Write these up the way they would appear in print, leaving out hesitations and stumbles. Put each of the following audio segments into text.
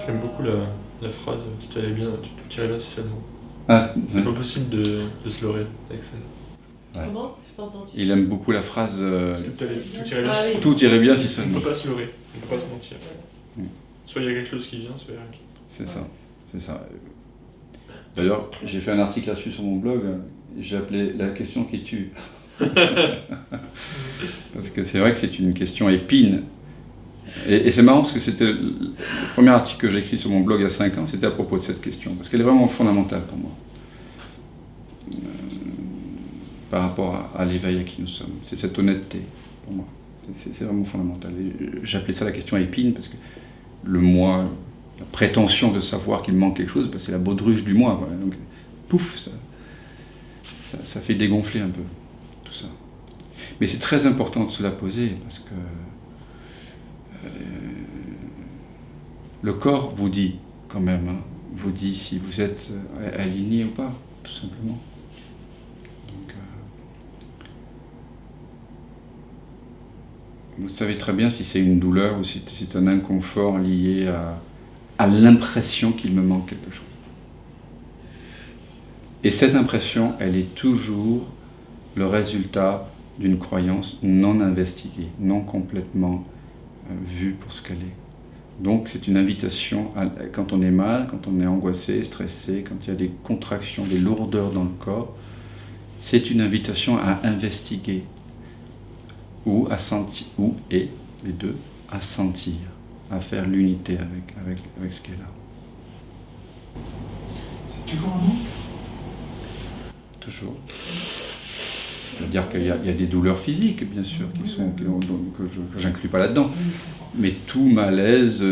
J'aime beaucoup la phrase tout irait bien si seulement. Ah, C'est pas possible de se leurrer avec ça. Ouais. Comment? J'ai pas entendu. Il aime beaucoup la phrase Tout irait bien. Ah oui. tout irait bien si On ne seulement. peut pas se leurrer, on ne peut pas se mentir. Mm. Soit il y a quelque chose qui vient, soit il y a rien. C'est ça, c'est ça. D'ailleurs, j'ai fait un article là-dessus sur mon blog, j'ai appelé la question qui tue. Parce que c'est vrai que c'est une question épine. Et c'est marrant parce que c'était le premier article que j'ai écrit sur mon blog il y a 5 ans, c'était à propos de cette question, parce qu'elle est vraiment fondamentale pour moi. Par rapport à l'éveil à qui nous sommes. C'est cette honnêteté, pour moi. C'est vraiment fondamental. J'appelais ça la question épine, parce que le moi, la prétention de savoir qu'il manque quelque chose, ben c'est la baudruche du moi. Voilà. Donc, pouf, ça fait dégonfler un peu tout ça. Mais c'est très important de se la poser, parce que le corps vous dit, quand même, hein, vous dit si vous êtes aligné ou pas, tout simplement. Donc, vous savez très bien si c'est une douleur ou si c'est un inconfort lié à l'impression qu'il me manque quelque chose. Et cette impression, elle est toujours le résultat d'une croyance non investiguée, non complètement vue pour ce qu'elle est. Donc c'est une invitation, quand on est mal, quand on est angoissé, stressé, quand il y a des contractions, des lourdeurs dans le corps, c'est une invitation à investiguer, ou à sentir, ou et les deux, à sentir, à faire l'unité avec ce qui est là. C'est toujours un manque. Toujours. C'est-à-dire qu'il y a des douleurs physiques, bien sûr, que je n'inclus pas là-dedans. Mais tout malaise,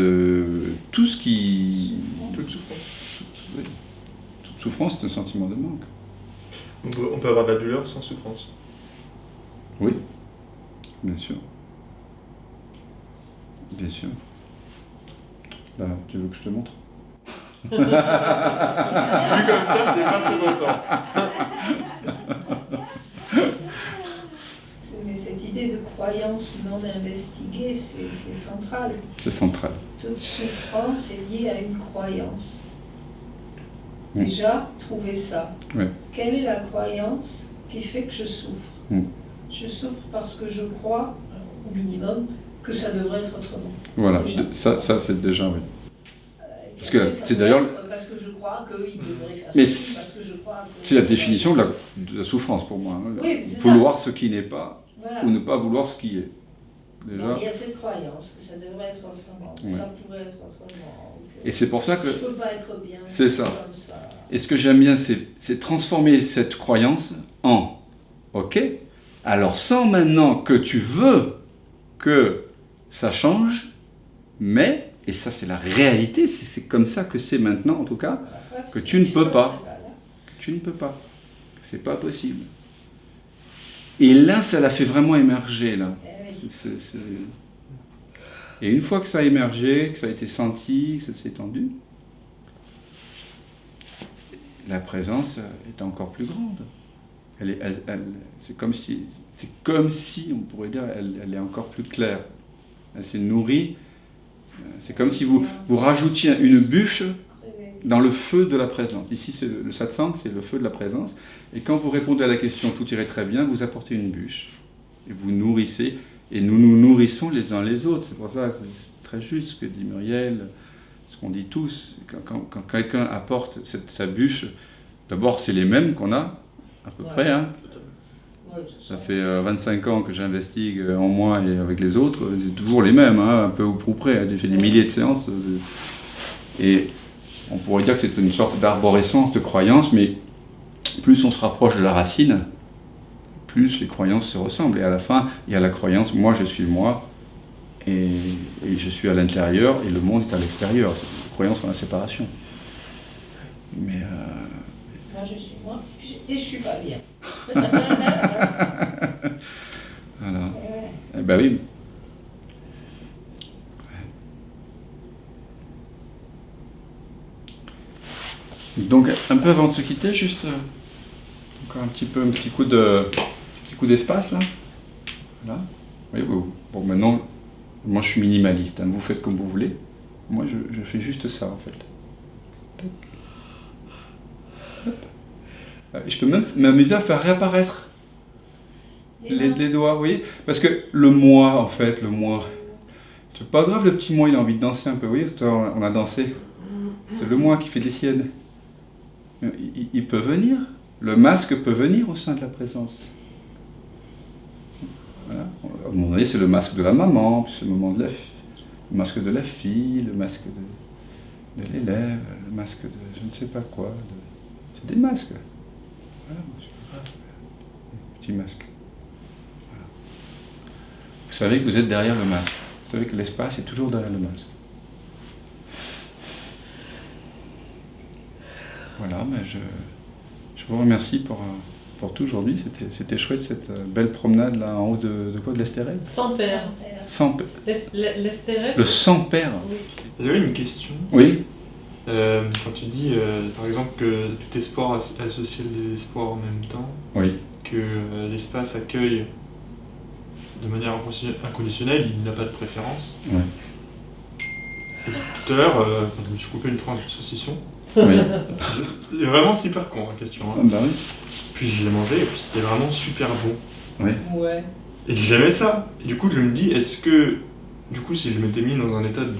tout ce qui... Toute souffrance. Oui. Toute souffrance, c'est un sentiment de manque. On peut avoir de la douleur sans souffrance. Oui, bien sûr. Bien sûr. Là, tu veux que je te montre? Vu comme ça, c'est pas très longtemps. Mais cette idée de croyance non investiguée, c'est central. C'est central. Toute souffrance est liée à une croyance. Mm. Déjà, trouver ça. Oui. Quelle est la croyance qui fait que je souffre? Mm. Je souffre parce que je crois, au minimum, que ça devrait être autrement. Voilà, Déjà. ça c'est déjà, oui. Parce que Après, ça c'est peut d'ailleurs... être parce que je crois qu'il devrait faire Mais ceci, parce que je crois que... c'est la définition de la souffrance pour moi. Hein. Oui, c'est Vouloir ce qui n'est pas, Voilà. ou ne pas vouloir ce qui est. Déjà. Donc, il y a cette croyance que ça devrait être autrement, que Ouais. ça pourrait être autrement. Et c'est pour ça que... Je peux pas être bien. C'est ça. Comme ça. Et ce que j'aime bien, c'est transformer cette croyance en « Ok, alors sans maintenant que tu veux que ça change, mais, et ça c'est la réalité, c'est comme ça que c'est maintenant en tout cas, Après, que tu ne peux pas. c'est là. Que tu ne peux pas. C'est pas possible. » Et là, ça l'a fait vraiment émerger, là. Eh oui. Et une fois que ça a émergé, que ça a été senti, que ça s'est étendu, la présence est encore plus grande. C'est comme si, on pourrait dire, elle est encore plus claire. Elle s'est nourrie. C'est comme si vous rajoutiez une bûche dans le feu de la présence. Ici, c'est le satsang, c'est le feu de la présence. Et quand vous répondez à la question « tout irait très bien », vous apportez une bûche. Et vous nourrissez. Et nous nous nourrissons les uns les autres. C'est pour ça, c'est très juste ce que dit Muriel, ce qu'on dit tous. Quand quelqu'un apporte sa bûche, d'abord, c'est les mêmes qu'on a, à peu près. Hein. Ouais, Ça fait 25 ans que j'investigue en moi et avec les autres. C'est toujours les mêmes, hein, un peu au plus près. J'ai fait des milliers de séances. Et on pourrait dire que c'est une sorte d'arborescence de croyances, mais plus on se rapproche de la racine, plus les croyances se ressemblent. Et à la fin, il y a la croyance, moi je suis moi, et je suis à l'intérieur, et le monde est à l'extérieur. C'est une croyance en la séparation. Mais... Moi, je suis moi, et je suis pas bien. Voilà. Eh ben oui. Donc, un peu avant de se quitter, juste encore un petit coup d'espace là. Voilà. Oui, bon, maintenant, moi je suis minimaliste. Hein. Vous faites comme vous voulez. Moi, je fais juste ça, en fait. Hop. Et je peux même m'amuser à faire réapparaître les doigts, vous voyez? Parce que le moi, en fait, c'est pas grave, le petit moi, il a envie de danser un peu, vous voyez? Tout à l'heure, on a dansé. C'est le moi qui fait des siennes. Il peut venir. Le masque peut venir au sein de la présence. Voilà. À un moment donné, c'est le masque de la maman, puis c'est le moment de le masque de la fille, le masque de l'élève, le masque de je ne sais pas quoi. C'est des masques. Voilà. Petit masque. Voilà. Vous savez que vous êtes derrière le masque. Vous savez que l'espace est toujours derrière le masque. Voilà, mais je vous remercie pour tout aujourd'hui. C'était chouette cette belle promenade là en haut de quoi, de l'Estérel? Sans père. L'Estérel. Le sans père. Oui. J'avais une question. Oui. Quand tu dis, par exemple, que tout espoir associe des espoirs en même temps, Oui. que l'espace accueille de manière inconditionnelle, il n'a pas de préférence. Ouais. Et tout à l'heure, je me suis coupé une tranche de saucisson. Oui. C'est vraiment super con la question. Ah Hein. bah oui. Puis je l'ai mangé et puis c'était vraiment super bon. Oui. Ouais. Et j'aimais ça. Et du coup, je me dis, est-ce que, du coup, si je m'étais mis dans un état de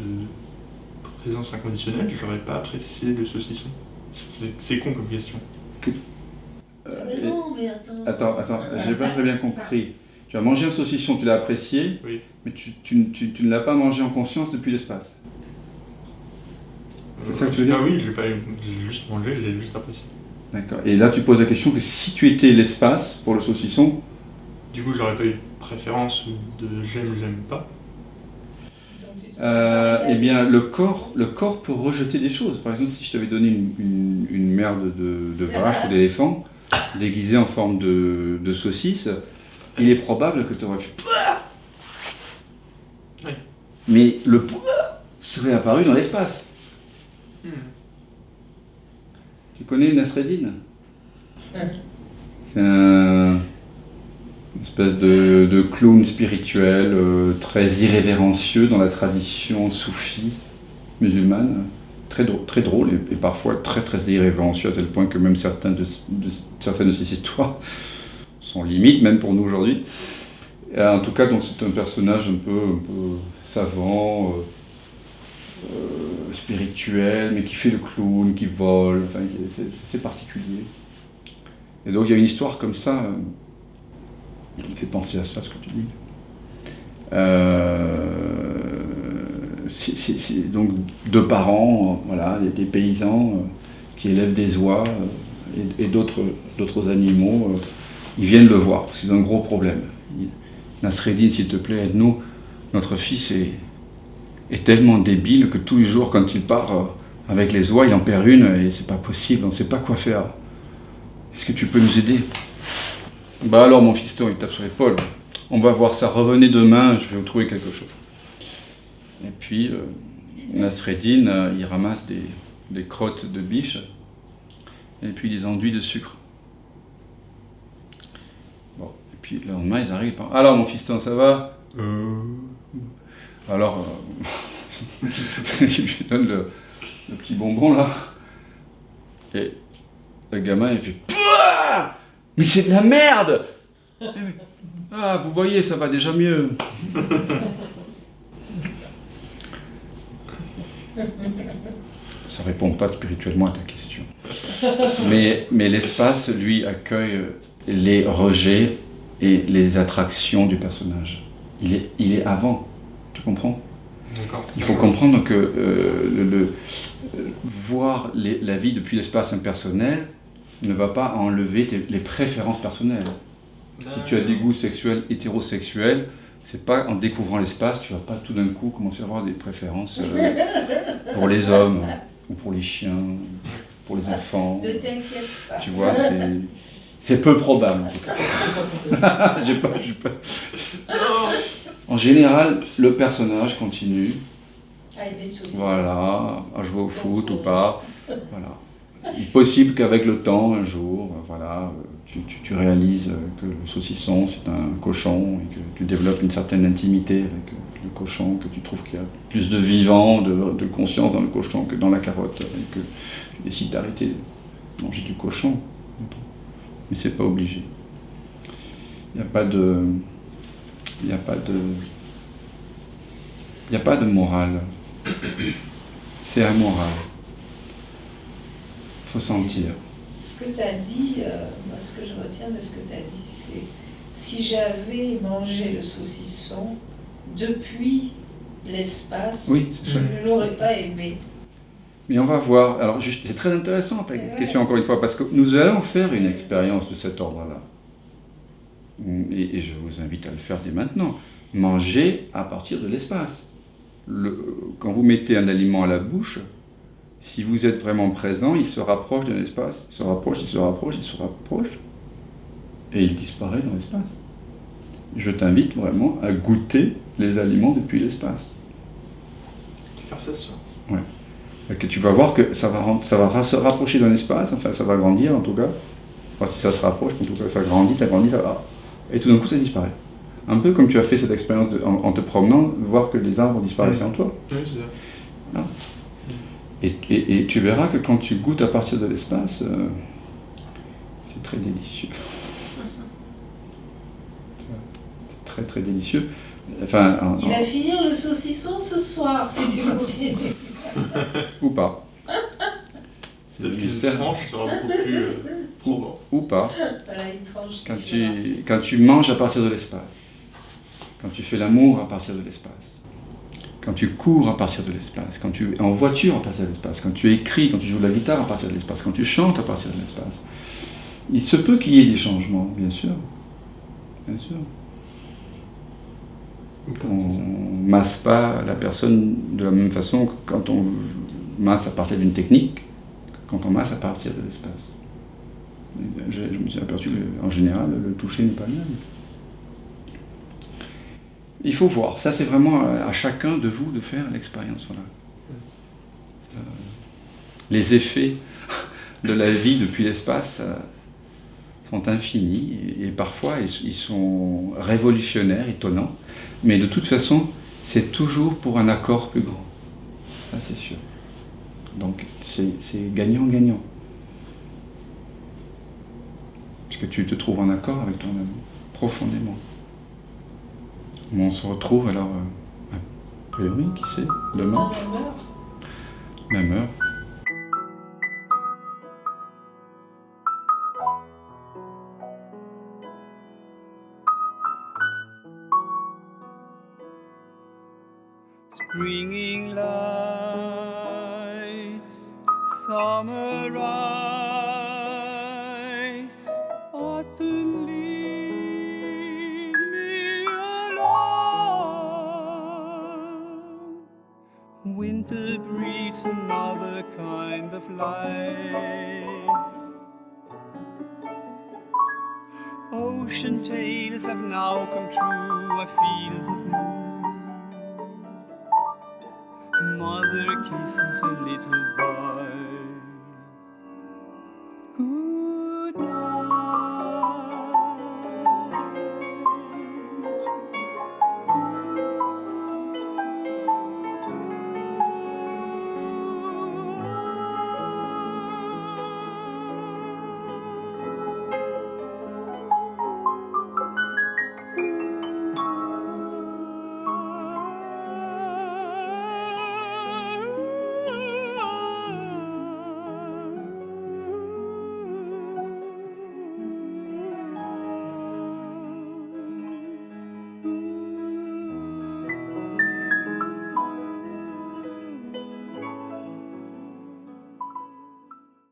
présence inconditionnelle, je n'aurais pas apprécié le saucisson? C'est con comme question. Mais non, mais attends. Attends, j'ai pas très bien compris. Tu as mangé un saucisson, tu l'as apprécié, Oui. mais tu ne l'as pas mangé en conscience depuis l'espace. C'est ça que tu veux dire? Ah oui, je l'ai juste mangé, je l'ai juste apprécié. D'accord. Et là, tu poses la question que si tu étais l'espace pour le saucisson, Du coup, j'aurais pas eu de préférence ou de j'aime pas. eh bien, le corps peut rejeter des choses. Par exemple, si je t'avais donné une merde de vache ou d'éléphant déguisée en forme de saucisse, il est probable que tu aurais fait Oui. mais le serait apparu dans l'espace. Tu connais Nasreddin? C'est une espèce de clown spirituel très irrévérencieux dans la tradition soufie musulmane, très drôle et parfois très irrévérencieux à tel point que même certaines de ces histoires sont limites même pour nous aujourd'hui. En tout cas, donc c'est un personnage un peu savant, spirituel, mais qui fait le clown, qui vole, enfin, c'est particulier. Et donc il y a une histoire comme ça, qui me fait penser à ça, ce que tu dis. C'est donc deux parents, voilà, des paysans qui élèvent des oies et d'autres animaux, ils viennent le voir, parce qu'ils ont un gros problème. Nasreddin, s'il te plaît, aide-nous, notre fils est tellement débile que tous les jours, quand il part avec les oies, il en perd une et c'est pas possible, on ne sait pas quoi faire. Est-ce que tu peux nous aider? Bah alors mon fiston, il tape sur l'épaule. On va voir ça, revenez demain, je vais vous trouver quelque chose. Et puis Nasreddin, il ramasse des crottes de biche et puis des enduits de sucre. Bon, et puis le lendemain, ils arrivent. Alors mon fiston, ça va? Alors, je lui donne le petit bonbon là. Et le gamin, il fait Pouah, mais c'est de la merde! Ah, vous voyez, ça va déjà mieux. Ça répond pas spirituellement à ta question. Mais l'espace, lui, accueille les rejets et les attractions du personnage. Il est avant, tu comprends? D'accord. Il faut comprendre que voir la vie depuis l'espace impersonnel ne va pas enlever les préférences personnelles. Si tu as des goûts sexuels, hétérosexuels, c'est pas en découvrant l'espace, tu vas pas tout d'un coup commencer à avoir des préférences pour les hommes, ou pour les chiens, pour les enfants. Ne t'inquiète pas. Tu vois, c'est peu probable en tout cas. En général, le personnage continue, Ah, il y avait une saucisse. voilà, à jouer au foot ou pas. Voilà. Il est possible qu'avec le temps, un jour, voilà, tu réalises que le saucisson c'est un cochon et que tu développes une certaine intimité avec le cochon, que tu trouves qu'il y a plus de vivant, de conscience dans le cochon que dans la carotte, et que tu décides d'arrêter de manger du cochon. Mais c'est pas obligé. Il n'y a pas de... Il n'y a pas de... Il n'y a pas de morale. C'est amoral. Il faut sentir. Ce que tu as dit, moi, ce que je retiens de ce que tu as dit, c'est si j'avais mangé le saucisson depuis l'espace, Oui, c'est ça. je ne l'aurais pas aimé. Mais on va voir. Alors, juste, c'est très intéressant ta question, encore une fois, parce que nous allons faire une expérience de cet ordre-là. Et je vous invite à le faire dès maintenant. Manger à partir de l'espace. Quand vous mettez un aliment à la bouche, si vous êtes vraiment présent, il se rapproche de l'espace. Il se rapproche, il se rapproche, il se rapproche. Et il disparaît dans l'espace. Je t'invite vraiment à goûter les aliments depuis l'espace. Faire ça ce soir. Ouais. Et que tu vas voir que ça va se rapprocher dans l'espace, enfin ça va grandir en tout cas. Enfin, si ça se rapproche, en tout cas ça grandit, ça va. Et tout d'un coup ça disparaît. Un peu comme tu as fait cette expérience en te promenant, voir que les arbres disparaissaient en toi. Oui, c'est ça. Voilà. Et tu verras que quand tu goûtes à partir de l'espace, c'est très délicieux. Très très délicieux. Enfin, Il va finir le saucisson ce soir, si tu continues. Ou pas. C'est le Peut-être qu'une mystère. tranche sera beaucoup plus probant. Ou pas. Voilà, une tranche. Quand tu manges à partir de l'espace, quand tu fais l'amour à partir de l'espace, quand tu cours à partir de l'espace, quand tu es en voiture à partir de l'espace, quand tu écris, quand tu joues de la guitare à partir de l'espace, quand tu chantes à partir de l'espace, il se peut qu'il y ait des changements, bien sûr. Bien sûr. On masse pas la personne de la même façon que quand on masse à partir d'une technique, quand on masse à partir de l'espace. Je me suis aperçu qu'en général, le toucher n'est pas le même. Il faut voir. Ça, c'est vraiment à chacun de vous de faire l'expérience. Voilà. Les effets de la vie depuis l'espace sont infinis et parfois ils sont révolutionnaires, étonnants. Mais de toute façon, c'est toujours pour un accord plus grand. Ça, c'est sûr. Donc, c'est gagnant-gagnant. Parce que tu te trouves en accord avec toi-même, profondément. Mais on se retrouve alors, a priori, qui sait, demain, même heure. Springing lights, summer rise, autumn leaves me alone. Winter breeds another kind of life. Ocean tales have now come true, I feel the blue. Mother kisses her little boy.